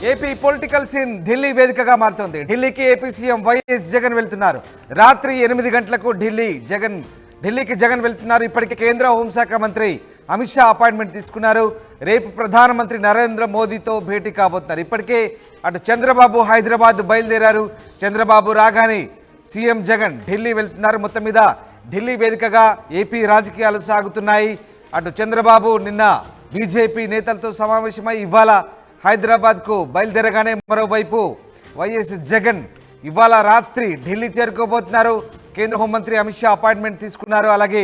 AP political scene Delhi వేదికగా మారుతోంది. ఢిల్లీకి ఏపీ సీఎం వైఎస్ జగన్ వెళ్తున్నారు. రాత్రి 8 గంటలకు ఢిల్లీకి జగన్ వెళ్తున్నారు. ఇప్పటికే కేంద్ర హోంశాఖ మంత్రి అమిత్ షా అపాయింట్మెంట్ తీసుకున్నారు. రేపు ప్రధానమంత్రి నరేంద్ర మోదీతో భేటీ కాబోతున్నారు. ఇప్పటికే అటు చంద్రబాబు హైదరాబాద్ బయలుదేరారు. చంద్రబాబు రాగానే సీఎం జగన్ ఢిల్లీ వెళ్తున్నారు. మొత్తం మీద ఢిల్లీ వేదికగా ఏపీ రాజకీయాలు సాగుతున్నాయి. అటు చంద్రబాబు నిన్న బీజేపీ నేతలతో సమావేశమై ఇవాళ హైదరాబాద్కు బయలుదేరగానే మరోవైపు వైఎస్ జగన్ ఇవాళ రాత్రి ఢిల్లీ చేరుకోబోతున్నారు. కేంద్ర హోంమంత్రి అమిత్ షా అపాయింట్మెంట్ తీసుకున్నారు. అలాగే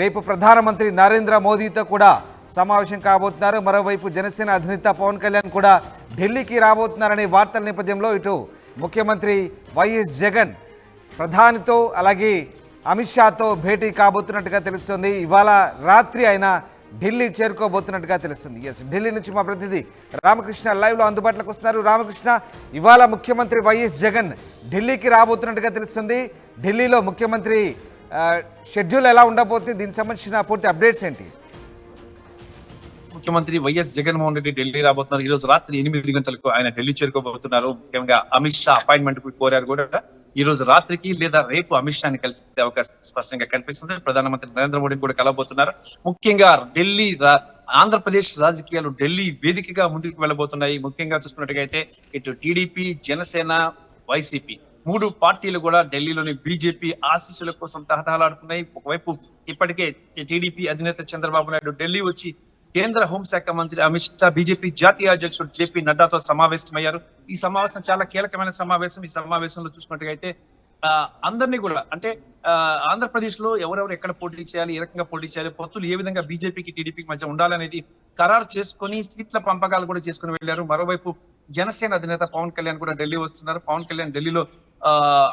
రేపు ప్రధానమంత్రి నరేంద్ర మోదీతో కూడా సమావేశం కాబోతున్నారు. మరోవైపు జనసేన అధినేత పవన్ కళ్యాణ్ కూడా ఢిల్లీకి రాబోతున్నారనే వార్తల నేపథ్యంలో ఇటు ముఖ్యమంత్రి వైఎస్ జగన్ ప్రధానితో అలాగే అమిత్ షాతో భేటీ కాబోతున్నట్టుగా తెలుస్తుంది. ఇవాళ రాత్రి ఆయన ఢిల్లీ చేరుకోబోతున్నట్టుగా తెలుస్తుంది. ఎస్, ఢిల్లీ నుంచి మా ప్రతినిధి రామకృష్ణ లైవ్లో అందుబాటులోకి వస్తున్నారు. రామకృష్ణ, ఇవాళ ముఖ్యమంత్రి వైఎస్ జగన్ ఢిల్లీకి రాబోతున్నట్టుగా తెలుస్తుంది. ఢిల్లీలో ముఖ్యమంత్రి షెడ్యూల్ ఎలా ఉండబోతుంది, దీనికి సంబంధించిన పూర్తి అప్డేట్స్ ఏంటి? ముఖ్యమంత్రి వైఎస్ జగన్మోహన్ రెడ్డి ఢిల్లీ రాబోతున్నారు. ఈ రోజు రాత్రి 8 గంటలకు ఆయన ఢిల్లీ చేరుకోబోతున్నారు. ముఖ్యంగా అమిత్ షా అపాయింట్మెంట్ కోరారు కూడా. ఈ రోజు రాత్రికి లేదా రేపు అమిత్ షాని కలిసే అవకాశం స్పష్టంగా కనిపిస్తుంది. ప్రధానమంత్రి నరేంద్ర మోడీ కూడా కలవబోతున్నారు. ముఖ్యంగా ఢిల్లీ ఆంధ్రప్రదేశ్ రాజకీయాలు ఢిల్లీ వేదికగా ముందుకు వెళ్ళబోతున్నాయి. ముఖ్యంగా చూసుకున్నట్టుగా అయితే ఇటు టీడీపీ, జనసేన, వైసీపీ 3 పార్టీలు కూడా ఢిల్లీలోని బీజేపీ ఆశీస్సుల కోసం తహతహలాడుతున్నాయి. ఒకవైపు ఇప్పటికే టీడీపీ అధినేత చంద్రబాబు నాయుడు ఢిల్లీ వచ్చి కేంద్ర హోంశాఖ మంత్రి అమిత్ షా, బీజేపీ జాతీయ అధ్యక్షుడు జేపీ నడ్డాతో సమావేశమయ్యారు. ఈ సమావేశం చాలా కీలకమైన సమావేశం. ఈ సమావేశంలో చూసుకున్నట్టుగా అయితే అందరినీ కూడా అంటే ఆంధ్రప్రదేశ్ లో ఎవరెవరు ఎక్కడ పోటీ చేయాలి, ఏ రకంగా పోటీ చేయాలి, పొత్తులు ఏ విధంగా బీజేపీకి టీడీపీకి మధ్య ఉండాలనేది ఖరారు చేసుకుని సీట్ల పంపకాలు కూడా చేసుకుని వెళ్లారు. మరోవైపు జనసేన అధినేత పవన్ కళ్యాణ్ కూడా ఢిల్లీ వస్తున్నారు. పవన్ కళ్యాణ్ ఢిల్లీలో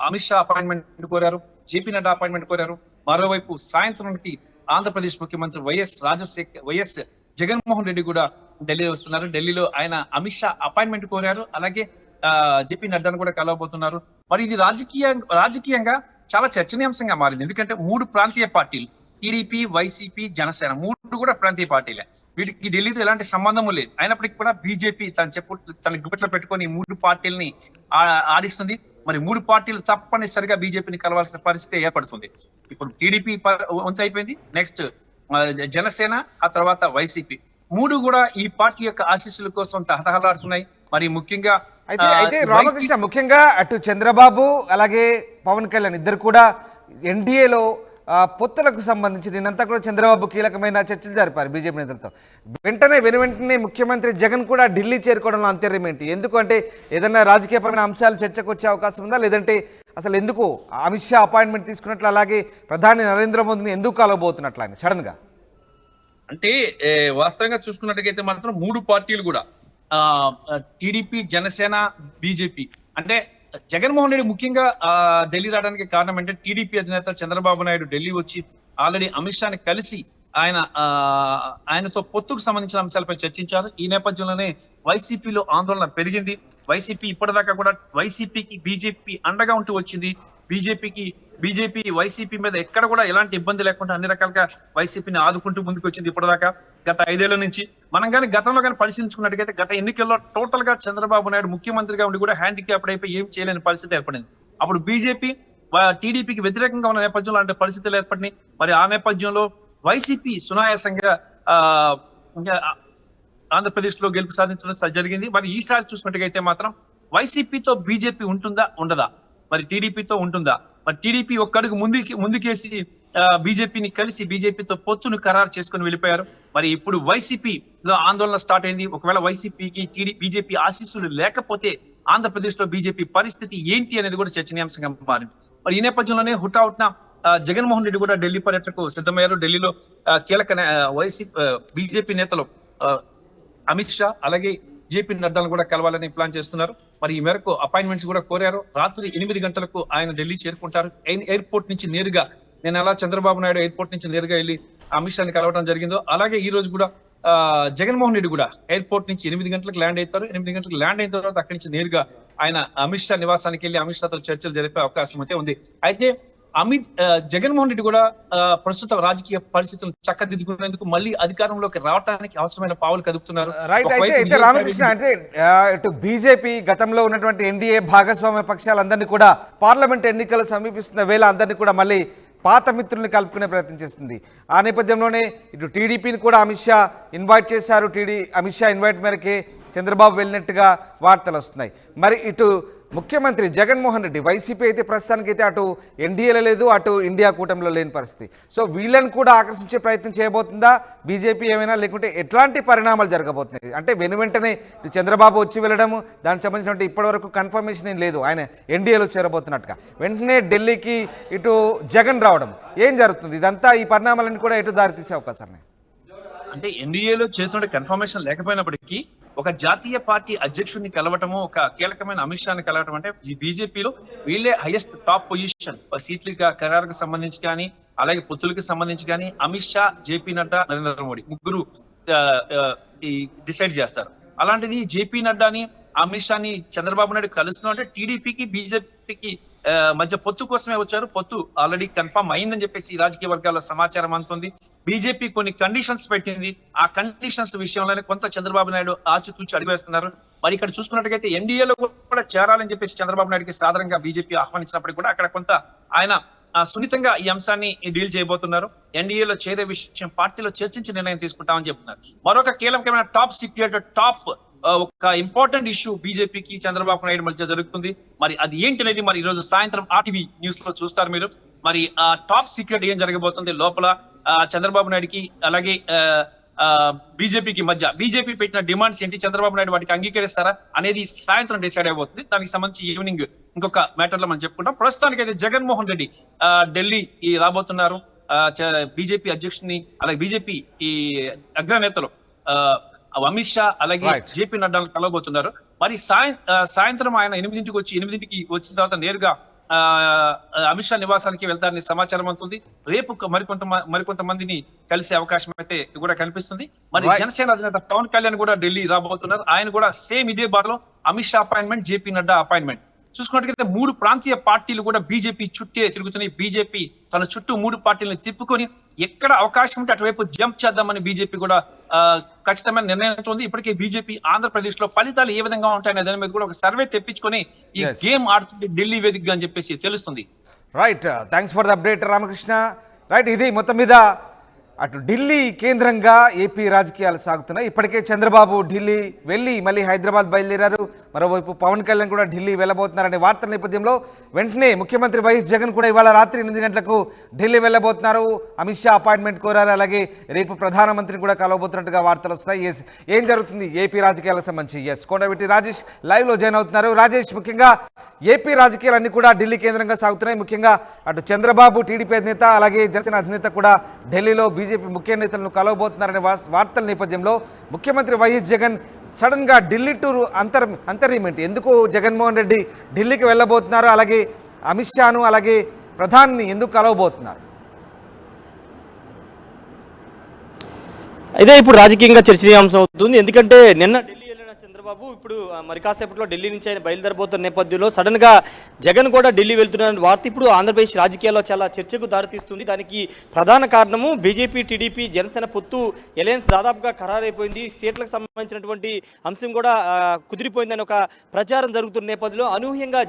అమిత్ షా అపాయింట్మెంట్ కోరారు, జేపీ నడ్డా అపాయింట్మెంట్ కోరారు. మరోవైపు సాయంత్రానికి ఆంధ్రప్రదేశ్ ముఖ్యమంత్రి వైఎస్ జగన్మోహన్ రెడ్డి కూడా ఢిల్లీ వస్తున్నారు. ఢిల్లీలో ఆయన అమిత్ షా అపాయింట్మెంట్ కోరారు. అలాగే జేపీ నడ్డాను కూడా కలవబోతున్నారు. మరి ఇది రాజకీయంగా చాలా చర్చనీయాంశంగా మారింది. ఎందుకంటే 3 ప్రాంతీయ పార్టీలు, టీడీపీ, వైసీపీ, జనసేన 3 కూడా ప్రాంతీయ పార్టీలే. వీటికి ఢిల్లీతో ఎలాంటి సంబంధం లేదు. అయినప్పటికీ కూడా బీజేపీ తన గుప్పెట్లో పెట్టుకొని 3 పార్టీలని ఆడిస్తుంది. మరి 3 పార్టీలు తప్పనిసరిగా బీజేపీని కలవాల్సిన పరిస్థితి ఏర్పడుతుంది. ఇప్పుడు టీడీపీ వంతు అయిపోయింది, నెక్స్ట్ జనసేన, ఆ తర్వాత వైసీపీ 3 కూడా ఈ పార్టీ యొక్క ఆశీస్సుల కోసం తహతహలాడుతున్నాయి. మరి ముఖ్యంగా అయితే రామకృష్ణ, ముఖ్యంగా అటు చంద్రబాబు అలాగే పవన్ కళ్యాణ్ ఇద్దరు కూడా ఎన్డీఏలో పొత్తులకు సంబంధించి నిన్నంతా కూడా చంద్రబాబు కీలకమైన చర్చలు జరిపారు బీజేపీ నేతలతో. వెంటనే ముఖ్యమంత్రి జగన్ కూడా ఢిల్లీ చేరుకోవడంలో అంతర్యం ఏంటి? ఎందుకంటే ఏదైనా రాజకీయపరమైన అంశాలు చర్చకు వచ్చే అవకాశం ఉందా, లేదంటే అసలు ఎందుకు అమిత్ షా అపాయింట్మెంట్ తీసుకున్నట్లు, అలాగే ప్రధాని నరేంద్ర మోదీని ఎందుకు కలవబోతున్నట్లు ఆయన సడన్ గా? అంటే వాస్తవంగా చూసుకున్నట్టుగైతే మాత్రం 3 పార్టీలు కూడా టీడీపీ, జనసేన, బీజేపీ అంటే జగన్మోహన్ రెడ్డి ముఖ్యంగా ఢిల్లీ రావడానికి కారణం అంటే టీడీపీ అధినేత చంద్రబాబు నాయుడు ఢిల్లీ వచ్చి ఆల్రెడీ అమిత్ షాని కలిసి ఆయనతో పొత్తుకు సంబంధించిన అంశాలపై చర్చించారు. ఈ నేపథ్యంలోనే వైసీపీలో ఆందోళన పెరిగింది. వైసీపీ ఇప్పటిదాకా కూడా వైసీపీకి బీజేపీ అండగా ఉంటూ వచ్చింది. బీజేపీ వైసీపీ మీద ఎక్కడ కూడా ఎలాంటి ఇబ్బంది లేకుండా అన్ని రకాలుగా వైసీపీని ఆదుకుంటూ ముందుకు వచ్చింది. ఇప్పటిదాకా గత 5 ఏళ్ల నుంచి మనం కానీ గతంలో కానీ పరిశీలించుకున్నట్టుగైతే గత ఎన్నికల్లో టోటల్ గా చంద్రబాబు నాయుడు ముఖ్యమంత్రిగా ఉండి కూడా హ్యాండిక్యాప్డ్ అయిపోయి ఏం చేయలేని పరిస్థితి ఏర్పడింది. అప్పుడు బీజేపీ టీడీపీకి వ్యతిరేకంగా ఉన్న నేపథ్యంలో అలాంటి పరిస్థితులు ఏర్పడినాయి. మరి ఆ నేపథ్యంలో వైసీపీ సునాయాసంగా ఆంధ్రప్రదేశ్ లో గెలుపు సాధించడం జరిగింది. మరి ఈసారి చూసినట్టుగైతే మాత్రం వైసీపీతో బీజేపీ ఉంటుందా ఉండదా, మరి టీడీపీతో ఉంటుందా? మరి టీడీపీ ఒక్కడుగు ముందుకేసి బీజేపీని కలిసి బీజేపీతో పొత్తును ఖరారు చేసుకుని వెళ్ళిపోయారు. మరి ఇప్పుడు వైసీపీలో ఆందోళన స్టార్ట్ అయింది. ఒకవేళ వైసీపీకి బీజేపీ ఆశీస్సులు లేకపోతే ఆంధ్రప్రదేశ్ లో బీజేపీ పరిస్థితి ఏంటి అనేది కూడా చర్చనీయాంశంగా మారింది. మరి ఈ నేపథ్యంలోనే హుటాహుటిన జగన్మోహన్ రెడ్డి కూడా ఢిల్లీ పర్యటనకు సిద్ధమయ్యారు. ఢిల్లీలో కీలక బీజేపీ నేతలు అమిత్ షా అలాగే జేపీ నడ్డాను కూడా కలవాలని ప్లాన్ చేస్తున్నారు. మరి ఈ మేరకు అపాయింట్మెంట్స్ కూడా కోరారు. రాత్రి 8 గంటలకు ఆయన ఢిల్లీ చేరుకుంటారు. ఎయిర్పోర్ట్ నుంచి నేరుగా, నేను అలా చంద్రబాబు నాయుడు ఎయిర్పోర్ట్ నుంచి నేరుగా వెళ్ళి అమిత్ షాని కలవడం జరిగిందో అలాగే ఈ రోజు కూడా జగన్మోహన్ రెడ్డి కూడా ఎయిర్పోర్ట్ నుంచి 8 గంటలకు ల్యాండ్ అవుతారు. 8 గంటలకు ల్యాండ్ అయిన తర్వాత అక్కడి నుంచి నేరుగా ఆయన అమిత్ షా నివాసానికి వెళ్ళి అమిత్ షాతో చర్చలు జరిపే అవకాశం అయితే ఉంది. అయితే జగన్మోహన్ రెడ్డి కూడా ప్రస్తుత రాజకీయ పరిస్థితులను చక్కదిద్దుకునేందుకు మళ్ళీ అధికారంలోకి రావడానికి అవసరమైన పావులు కదుపుతున్నారు. రైట్. అయితే రామకృష్ణ, అంటే ఇటు బీజేపీ గతంలో ఉన్నటువంటి ఎన్డీఏ భాగస్వామ్య పక్షాలందరినీ కూడా పార్లమెంట్ ఎన్నికలు సమీపిస్తున్న వేళ అందరినీ కూడా మళ్ళీ పాత మిత్రుల్ని కలుపుకునే ప్రయత్నం చేస్తుంది. ఆ నేపథ్యంలోనే ఇటు టీడీపీని కూడా అమిత్ షా ఇన్వైట్ చేశారు. అమిత్ షా ఇన్వైట్ మేరకే చంద్రబాబు వెళ్ళినట్టుగా వార్తలు వస్తున్నాయి. మరి ఇటు ముఖ్యమంత్రి జగన్మోహన్ రెడ్డి వైసీపీ అయితే ప్రస్తుతానికైతే అటు ఎన్డీఏలో లేదు, అటు ఇండియా కూటమిలో లేని పరిస్థితి. సో వీళ్ళని కూడా ఆకర్షించే ప్రయత్నం చేయబోతుందా బీజేపీ ఏమైనా, లేకుంటే ఎట్లాంటి పరిణామాలు జరగబోతున్నాయి? అంటే వెంటనే చంద్రబాబు వచ్చి వెళ్ళడము, దానికి సంబంధించిన ఇప్పటివరకు కన్ఫర్మేషన్ ఏం లేదు ఆయన ఎన్డీఏలో చేరబోతున్నట్టుగా. వెంటనే ఢిల్లీకి ఇటు జగన్ రావడం ఏం జరుగుతుంది? ఇదంతా ఈ పరిణామాలన్నీ కూడా ఎటు దారితీసే అవకాశం ఉన్నాయి? అంటే ఎన్డీఏలో చేస్తున్న కన్ఫర్మేషన్ లేకపోయినప్పటికీ ఒక జాతీయ పార్టీ అధ్యక్షుడిని కలవటము, ఒక కీలకమైన అమిత్ షాని కలవటం అంటే బీజేపీలో వీళ్ళే హైయెస్ట్ టాప్ పొజిషన్ సీట్ల ఖరారుకు సంబంధించి కానీ, అలాగే పొత్తులకు సంబంధించి కానీ అమిత్ షా, జేపీ నడ్డా, నరేంద్ర మోడీ ముగ్గురు డిసైడ్ చేస్తారు. అలాంటిది జేపీ నడ్డాని, అమిత్ షాని చంద్రబాబు నాయుడు కలుస్తున్నాం అంటే టీడీపీకి బీజేపీకి మధ్య పొత్తు కోసమే వచ్చారు. పొత్తు ఆల్రెడీ కన్ఫర్మ్ అయిందని చెప్పేసి రాజకీయ వర్గాల్లో సమాచారం అందుతుంది. బీజేపీ కొన్ని కండిషన్స్ పెట్టింది. ఆ కండిషన్స్ విషయంలోనే కొంత చంద్రబాబు నాయుడు ఆచితూచి అడిగేస్తున్నారు. మరి ఇక్కడ చూసుకున్నట్టుగైతే ఎన్డీఏలో కూడా చేరాలని చెప్పేసి చంద్రబాబు నాయుడుకి సాధారణంగా బీజేపీ ఆహ్వానించినప్పటికీ కూడా అక్కడ కొంత ఆయన సున్నితంగా ఈ అంశాన్ని డీల్ చేయబోతున్నారు. ఎన్డీఏలో చేరే విషయం పార్టీలో చర్చించి నిర్ణయం తీసుకుంటామని చెప్తున్నారు. మరొక కీలకమైన టాప్ సీక్రెట్, టాప్ ఒక ఇంపార్టెంట్ ఇష్యూ బీజేపీకి చంద్రబాబు నాయుడు మధ్య జరుగుతుంది. మరి అది ఏంటి అనేది మరి ఈ రోజు సాయంత్రం ఆర్టీవీ న్యూస్ లో చూస్తారు మీరు. మరి ఆ టాప్ సీక్రెట్ ఏం జరగబోతుంది లోపల చంద్రబాబు నాయుడుకి అలాగే బీజేపీకి మధ్య, బీజేపీ పెట్టిన డిమాండ్స్ ఏంటి, చంద్రబాబు నాయుడు వాటికి అంగీకరిస్తారా అనేది సాయంత్రం డిసైడ్ అయిపోతుంది. దానికి సంబంధించి ఈవినింగ్ ఇంకొక మ్యాటర్ లో మనం చెప్పుకుంటాం. ప్రస్తుతానికి అయితే జగన్మోహన్ రెడ్డి ఢిల్లీ రాబోతున్నారు. బీజేపీ అధ్యక్షుడిని అలాగే బీజేపీ ఈ అగ్రనేతలు అమిత్ షా అలాగే జేపీ నడ్డా కలవబోతున్నారు. మరి సాయంత్రం ఆయన 8కి వచ్చిన తర్వాత నేరుగా అమిత్ షా నివాసానికి వెళ్తారని సమాచారం అవుతుంది. రేపు మరికొంతమందిని కలిసే అవకాశం అయితే కూడా కనిపిస్తుంది. మరి జనసేన అధినేత పవన్ కళ్యాణ్ కూడా ఢిల్లీ రాబోతున్నారు. ఆయన కూడా సేమ్ ఇదే బాటలో Amit Shah appointment, JP Nadda appointment. చూసుకున్నట్లయితే 3 ప్రాంతీయ పార్టీలు కూడా బీజేపీ చుట్టే తిరుగుతున్నాయి. బీజేపీ తన చుట్టూ 3 పార్టీలను తిప్పుకొని ఎక్కడ అవకాశం ఉంటే అటువైపు జంప్ చేద్దామని బీజేపీ కూడా ఖచ్చితమైన నిర్ణయంతో ఉంది. ఇప్పటికే బీజేపీ ఆంధ్రప్రదేశ్ లో ఫలితాలు ఏ విధంగా ఉంటాయనే దాని మీద కూడా ఒక సర్వే తెప్పించుకొని ఈ గేమ్ ఆడుతుంది ఢిల్లీ వేదికగా అని చెప్పేసి తెలుస్తుంది. Right, thanks for the update Ramakrishna. Right, ఇది మొత్తం మీద అటు ఢిల్లీ కేంద్రంగా ఏపీ రాజకీయాలు సాగుతున్నాయి. ఇప్పటికే చంద్రబాబు ఢిల్లీ వెళ్ళి మళ్ళీ హైదరాబాద్ బయలుదేరారు. మరోవైపు పవన్ కళ్యాణ్ కూడా ఢిల్లీ వెళ్ళబోతున్నారనే వార్తల నేపథ్యంలో వెంటనే ముఖ్యమంత్రి వైఎస్ జగన్ కూడా ఇవాళ రాత్రి 8 గంటలకు ఢిల్లీ వెళ్ళబోతున్నారు. అమిత్ షా అపాయింట్మెంట్ కోరారు. అలాగే రేపు ప్రధానమంత్రిని కూడా కలవబోతున్నట్టుగా వార్తలు వస్తాయి. ఏం జరుగుతుంది ఏపీ రాజకీయాలకు సంబంధించి? కొండవీటి రాజేష్ లైవ్లో జాయిన్ అవుతున్నారు. రాజేష్, ముఖ్యంగా ఏపీ రాజకీయాలన్నీ కూడా ఢిల్లీ కేంద్రంగా సాగుతున్నాయి. ముఖ్యంగా అటు చంద్రబాబు టీడీపీ అధినేత అలాగే జనసేన అధినేత కూడా ఢిల్లీలో బీజేపీ ముఖ్య నేతలను కలవబోతున్నారనే వార్తల నేపథ్యంలో ముఖ్యమంత్రి వైఎస్ జగన్ సడన్ గా ఢిల్లీ టూర్ అంతర్యం ఏంటి? ఎందుకు జగన్మోహన్ రెడ్డి ఢిల్లీకి వెళ్ళబోతున్నారు? అలాగే అమిత్ షాను అలాగే ప్రధాని ఎందుకు కలవబోతున్నారు? అయితే ఇప్పుడు రాజకీయంగా చర్చనీయాంశం అవుతుంది. ఎందుకంటే నిన్న ఢిల్లీ వెళ్ళిన చంద్రబాబు ఇప్పుడు మరి కాసేపట్లో ఢిల్లీ నుంచి ఆయన బయలుదేరబోతున్న నేపథ్యంలో సడన్ గా జగన్ కూడా ఢిల్లీ వెళ్తున్న వార్త ఇప్పుడు ఆంధ్రప్రదేశ్ రాజకీయాల్లో చాలా చర్చకు దారితీస్తుంది. దానికి ప్రధాన కారణము బీజేపీ, టీడీపీ, జనసేన పొత్తు ఎలయన్స్ దాదాపుగా ఖరారైపోయింది. సీట్లకు సంబంధించినటువంటి అంశం కూడా కుదిరిపోయిందని ఒక ప్రచారం జరుగుతున్న నేపథ్యంలో అనూహ్యంగా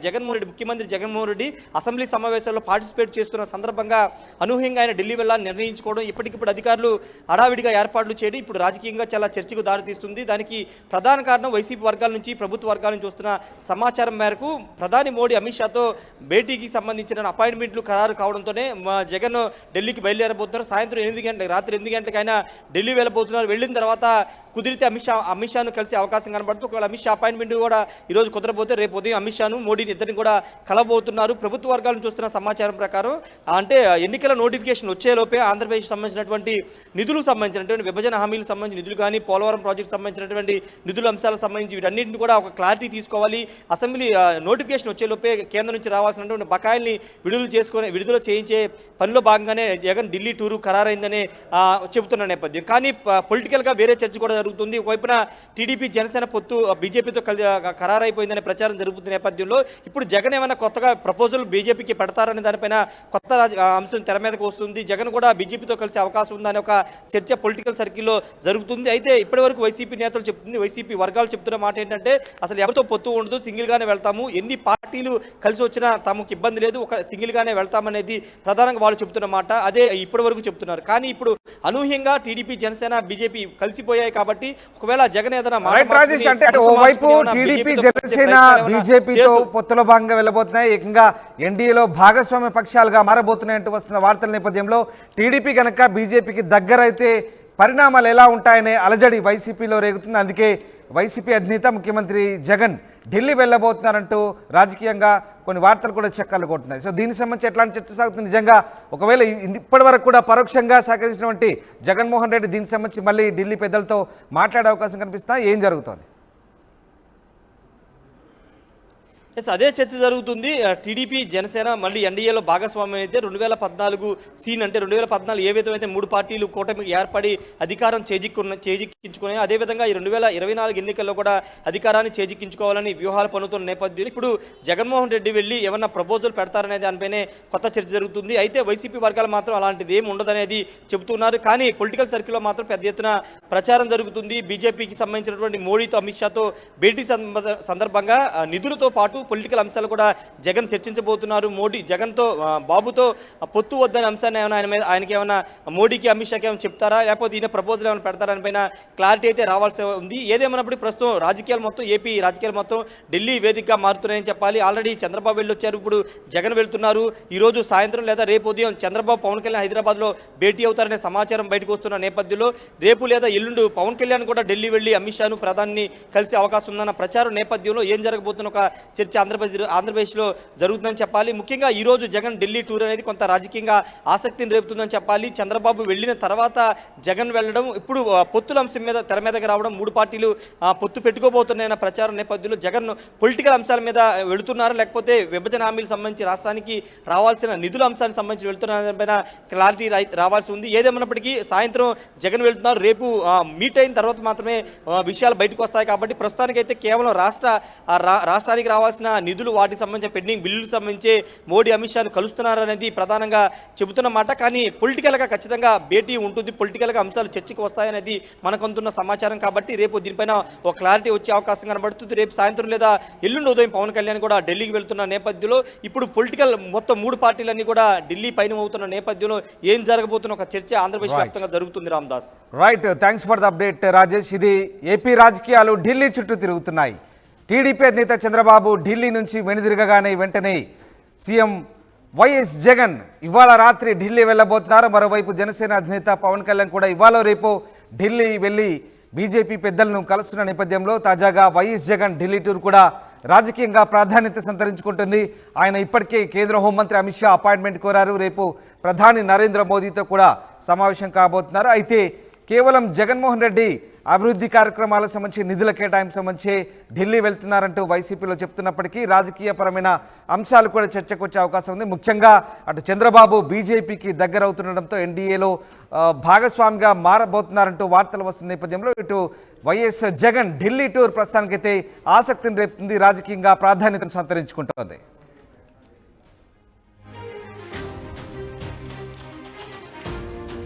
ముఖ్యమంత్రి జగన్మోహన్ రెడ్డి అసెంబ్లీ సమావేశాల్లో పార్టిసిపేట్ చేస్తున్న సందర్భంగా అనూహ్యంగా ఆయన ఢిల్లీ వెళ్ళాలని నిర్ణయించుకోవడం, ఇప్పటికిప్పుడు అధికారులు హడావిడిగా ఏర్పాట్లు చేయడం ఇప్పుడు రాజకీయంగా చాలా చర్చకు దారితీస్తుంది. దానికి ప్రధాన కారణం వైసీపీ వర్గాల నుంచి, ప్రభుత్వ వర్గాల నుంచి వస్తున్న సమాచారం మేరకు ప్రధాని మోడీ అమిత్ షాతో భేటీకి సంబంధించిన అపాయింట్మెంట్లు ఖరారు కావడంతోనే జగన్ ఢిల్లీకి బయలుదేరబోతున్నారు. సాయంత్రం 8 గంటలకు, రాత్రి 8 గంటలకు ఆయన ఢిల్లీ వెళ్ళబోతున్నారు. వెళ్ళిన తర్వాత కుదిరితే అమిత్ షాను కలిసే అవకాశం కనబడుతుంది. ఒకవేళ అమిత్ షా అపాయింట్మెంట్ కూడా ఈరోజు కుదరబోతే రేపు ఉదయం అమిత్ షాను, మోడీని ఇద్దరిని కూడా కలబోతున్నారు. ప్రభుత్వ వర్గాల నుంచి వస్తున్న సమాచారం ప్రకారం అంటే ఎన్నికల నోటిఫికేషన్ వచ్చేలోపే ఆంధ్రప్రదేశ్ సంబంధించినటువంటి నిధులకు సంబంధించినటువంటి విభజన హామీలకు సంబంధించిన నిధులు కానీ, పోలవరం ప్రాజెక్టు సంబంధించినటువంటి నిధుల అంశాలకు సంబంధించి వీటన్నింటిని కూడా ఒక క్లారిటీ తీసుకోవాలి. అసెంబ్లీ నోటిఫికేషన్ వచ్చేలోపే కేంద్రం నుంచి రావాల్సినటువంటి బకాయిల్ని విడుదల చేయించే పనిలో భాగంగానే జగన్ ఢిల్లీ టూరు ఖరారైందని చెబుతున్న నేపథ్యం. కానీ పొలిటికల్గా వేరే చర్చ కూడా జరుగుతుంది. ఒకవైపున టీడీపీ జనసేన పొత్తు బీజేపీతో ఖరారైపోయిందనే ప్రచారం జరుగుతున్న నేపథ్యంలో ఇప్పుడు జగన్ ఏమైనా కొత్తగా ప్రపోజల్ బీజేపీకి పెడతారనే దానిపైన కొత్త అంశం తెర మీదకి వస్తుంది. జగన్ కూడా బీజేపీతో కలిసే అవకాశం ఉందనే ఒక చర్చ పొలిటికల్ సర్కిల్లో జరుగుతుంది. అయితే ఇప్పటివరకు వైసీపీ నేతలు చెప్తుంది, వైసీపీ వర్గాలు చెప్తున్న మాట ఏంటంటే అసలు ఎవరితో పొత్తు ఉండదు, సింగిల్గానే వెళ్తాము, ఎన్ని పార్టీలు కలిసి వచ్చినా తమకు ఇబ్బంది లేదు, ఒక సింగిల్గానే వెళ్తామనేది ప్రధానంగా వాళ్ళు చెప్తున్న మాట. అదే ఇప్పటివరకు చెప్తున్నారు. కానీ ఇప్పుడు అనూహ్యంగా టీడీపీ జనసేన బీజేపీ కలిసిపోయాయి కాబట్టి ఒకవేళ జగన్ ఏదైనా రాజేష్ అంటే ఓవైపు టీడీపీ జనసేన బీజేపీతో పొత్తులో భాగంగా వెళ్ళబోతున్నాయి, ఏకంగా ఎన్డీఏలో భాగస్వామ్య పక్షాలుగా మారబోతున్నాయంటూ వస్తున్న వార్తల నేపథ్యంలో టీడీపీ కనుక బీజేపీకి దగ్గరైతే పరిణామాలు ఎలా ఉంటాయనే అలజడి వైసీపీలో రేగుతుంది. అందుకే వైసీపీ అధినేత ముఖ్యమంత్రి జగన్ ఢిల్లీ వెళ్ళబోతున్నారంటూ రాజకీయంగా కొన్ని వార్తలు కూడా చక్కర్లు కొడుతున్నాయి. సో దీనికి సంబంధించి ఎట్లాంటి చర్చ సాగుతుంది? నిజంగా ఒకవేళ ఇప్పటి వరకు కూడా పరోక్షంగా సహకరించినటువంటి జగన్మోహన్ రెడ్డి దీనికి సంబంధించి మళ్ళీ ఢిల్లీ పెద్దలతో మాట్లాడే అవకాశం కనిపిస్తా, ఏం జరుగుతుంది? ఎస్, అదే చర్చ జరుగుతుంది. టీడీపీ జనసేన మళ్ళీ ఎన్డీఏలో భాగస్వామ్యం అయితే 2014 సీన్ అంటే 2014 ఏ విధమైతే 3 పార్టీలు కూటమికి ఏర్పడి అధికారం చేజిక్కించుకున్నాయి, అదేవిధంగా ఈ 2024 ఎన్నికల్లో కూడా అధికారాన్ని చేజిక్కించుకోవాలని వ్యూహాలు పన్నుతున్న నేపథ్యంలో ఇప్పుడు జగన్మోహన్ రెడ్డి వెళ్ళి ఏమన్నా ప్రపోజల్ పెడతారనే దానిపైనే కొత్త చర్చ జరుగుతుంది. అయితే వైసీపీ వర్గాలు మాత్రం అలాంటిది ఏమి ఉండదనేది చెబుతున్నారు. కానీ పొలిటికల్ సర్కిల్లో మాత్రం పెద్ద ఎత్తున ప్రచారం జరుగుతుంది. బీజేపీకి సంబంధించినటువంటి మోడీతో అమిత్ షాతో భేటీ సందర్భంగా నిధులతో పాటు పొలిటికల్ అంశాలు కూడా జగన్ చర్చించబోతున్నారు. మోడీ జగన్తో బాబుతో పొత్తు వద్దనే అంశాన్ని ఏమైనా ఆయనకి ఏమైనా మోడీకి అమిత్ షాకి ఏమైనా చెప్తారా, లేకపోతే ఈయన ప్రపోజల్ ఏమైనా పెడతారని పైన క్లారిటీ అయితే రావాల్సి ఉంది. ఏదేమన్నప్పుడు ప్రస్తుతం రాజకీయాలు మొత్తం ఏపీ రాజకీయాలు మొత్తం ఢిల్లీ వేదికగా మారుతున్నాయని చెప్పాలి. ఆల్రెడీ చంద్రబాబు వెళ్ళొచ్చారు, ఇప్పుడు జగన్ వెళ్తున్నారు. ఈరోజు సాయంత్రం లేదా రేపు ఉదయం చంద్రబాబు పవన్ కళ్యాణ్ హైదరాబాద్లో భేటీ అవుతారనే సమాచారం బయటకు వస్తున్న నేపథ్యంలో రేపు లేదా ఎల్లుండు పవన్ కళ్యాణ్ కూడా ఢిల్లీ వెళ్ళి అమిత్ షాను ప్రధాని కలిసే అవకాశం ఉందన్న ప్రచారం నేపథ్యంలో ఏం జరగబోతున్న ఒక చర్చ ఆంధ్రప్రదేశ్లో జరుగుతుందని చెప్పాలి. ముఖ్యంగా ఈరోజు జగన్ ఢిల్లీ టూర్ అనేది కొంత రాజకీయంగా ఆసక్తిని రేపుతుందని చెప్పాలి. చంద్రబాబు వెళ్ళిన తర్వాత జగన్ వెళ్ళడం, ఇప్పుడు పొత్తుల అంశం మీద తెర మీదకి రావడం, 3 పార్టీలు పొత్తు పెట్టుకోబోతున్నాయన్న ప్రచారం నేపథ్యంలో జగన్ పొలిటికల్ అంశాల మీద వెళుతున్నారా, లేకపోతే విభజన హామీలకు సంబంధించి రాష్ట్రానికి రావాల్సిన నిధుల అంశానికి సంబంధించి వెళుతున్నారని క్లారిటీ రావాల్సి ఉంది. ఏదేమన్నప్పటికీ సాయంత్రం జగన్ వెళ్తున్నారు, రేపు మీట్ అయిన తర్వాత మాత్రమే విషయాలు బయటకు వస్తాయి. కాబట్టి ప్రస్తుతానికైతే కేవలం రాష్ట్రానికి రావాల్సిన నిధులు, వాటికి సంబంధించిన పెండింగ్ బిల్లులకు సంబంధించి మోడీ అమిత్ షాను కలుస్తున్నారనేది ప్రధానంగా చెబుతున్నమాట. కానీ పొలిటికల్గా ఖచ్చితంగా భేటీ ఉంటుంది, పొలిటికల్గా అంశాలు చర్చకు వస్తాయనేది మనకంతున్న సమాచారం. కాబట్టి రేపు దీనిపైన ఒక క్లారిటీ వచ్చే అవకాశం కనబడుతుంది. రేపు సాయంత్రం లేదా ఎల్లుండి ఉదయం పవన్ కళ్యాణ్ కూడా ఢిల్లీకి వెళ్తున్న నేపథ్యంలో ఇప్పుడు పొలిటికల్ మొత్తం 3 పార్టీలన్నీ కూడా ఢిల్లీ పైన అవుతున్న నేపథ్యంలో ఏం జరగబోతున్న ఒక చర్చ ఆంధ్రప్రదేశ్ వ్యాప్తంగా జరుగుతుంది. Ramdas, right, thanks for the update Rajesh. ఇది ఏపీ రాజకీయాలు ఢిల్లీ చుట్టూ తిరుగుతున్నాయి. టీడీపీ అధినేత చంద్రబాబు ఢిల్లీ నుంచి వెనుదిరగగానే వెంటనే సీఎం వైఎస్ జగన్ ఇవాళ రాత్రి ఢిల్లీ వెళ్ళబోతున్నారు. మరోవైపు జనసేన అధినేత పవన్ కళ్యాణ్ కూడా ఇవాళ రేపు ఢిల్లీ వెళ్ళి బీజేపీ పెద్దలను కలుస్తున్న నేపథ్యంలో తాజాగా వైఎస్ జగన్ ఢిల్లీ టూర్ కూడా రాజకీయంగా ప్రాధాన్యత సంతరించుకుంటుంది. ఆయన ఇప్పటికే కేంద్ర హోంమంత్రి అమిత్ షా అపాయింట్మెంట్ కోరారు. రేపు ప్రధాని నరేంద్ర మోదీతో కూడా సమావేశం కాబోతున్నారు. అయితే కేవలం జగన్మోహన్ రెడ్డి అభివృద్ధి కార్యక్రమాలకు సంబంధించి నిధుల కేటాయింపు సంబంధించి ఢిల్లీ వెళ్తున్నారంటూ వైసీపీలో చెప్తున్నప్పటికీ రాజకీయపరమైన అంశాలు కూడా చర్చకు వచ్చే అవకాశం ఉంది. ముఖ్యంగా అటు చంద్రబాబు బీజేపీకి దగ్గర అవుతుండడంతో ఎన్డీఏలో భాగస్వామిగా మారబోతున్నారంటూ వార్తలు వస్తున్న నేపథ్యంలో ఇటు వైఎస్ జగన్ ఢిల్లీ టూర్ ప్రస్తుతానికైతే ఆసక్తిని రేపుతుంది, రాజకీయంగా ప్రాధాన్యతను సంతరించుకుంటోంది.